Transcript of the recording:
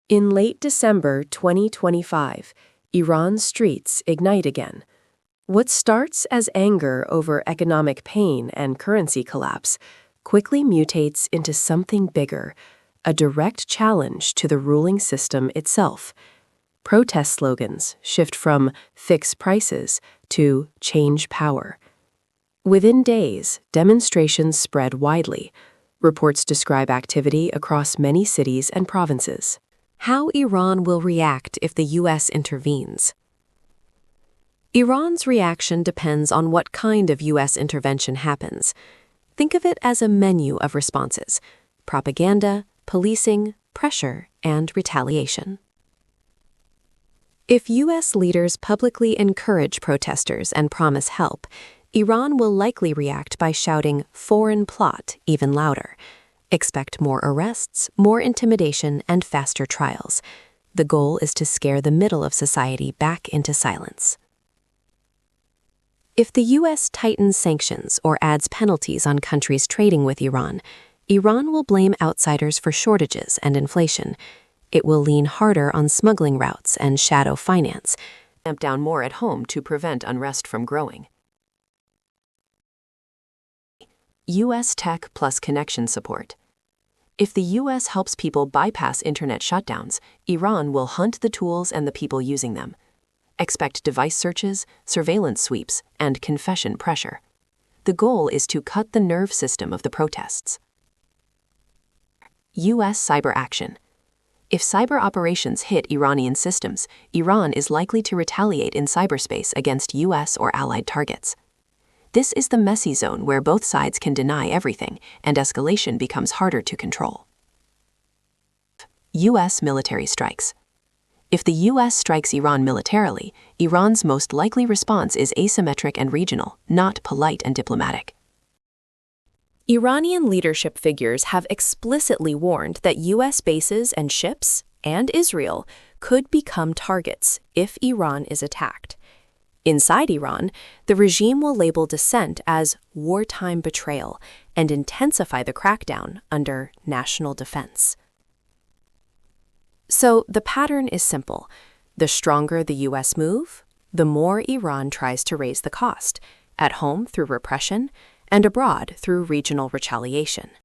In late December 2025, Iran's streets ignite again. What starts as anger over economic pain and currency collapse quickly mutates into something bigger, a direct challenge to the ruling system itself. Protest slogans shift from "fix prices" to "change power." Within days, demonstrations spread widely. Reports describe activity across many cities and provinces. How Iran will react if the U.S. intervenes. Iran's reaction depends on what kind of U.S. intervention happens. Think of it as a menu of responses: propaganda, policing, pressure, and retaliation. If U.S. leaders publicly encourage protesters and promise help, Iran will likely react by shouting "foreign plot" even louder. Expect more arrests, more intimidation, and faster trials. The goal is to scare the middle of society back into silence. If the U.S. tightens sanctions or adds penalties on countries trading with Iran, Iran will blame outsiders for shortages and inflation. It will lean harder on smuggling routes and shadow finance, Clamp down more at home to prevent unrest from growing. U.S. tech plus connection support. If the U.S. helps people bypass internet shutdowns, Iran will hunt the tools and the people using them. Expect device searches, surveillance sweeps, and confession pressure. The goal is to cut the nerve system of the protests. U.S. cyber action. If cyber operations hit Iranian systems, Iran is likely to retaliate in cyberspace against U.S. or allied targets. This is the messy zone where both sides can deny everything, and escalation becomes harder to control. U.S. military strikes. If the U.S. strikes Iran militarily, Iran's most likely response is asymmetric and regional, not polite and diplomatic. Iranian leadership figures have explicitly warned that U.S. bases and ships, and Israel, could become targets if Iran is attacked. Inside Iran, the regime will label dissent as wartime betrayal and intensify the crackdown under national defense. So the pattern is simple. The stronger the U.S. move, the more Iran tries to raise the cost, at home through repression and abroad through regional retaliation.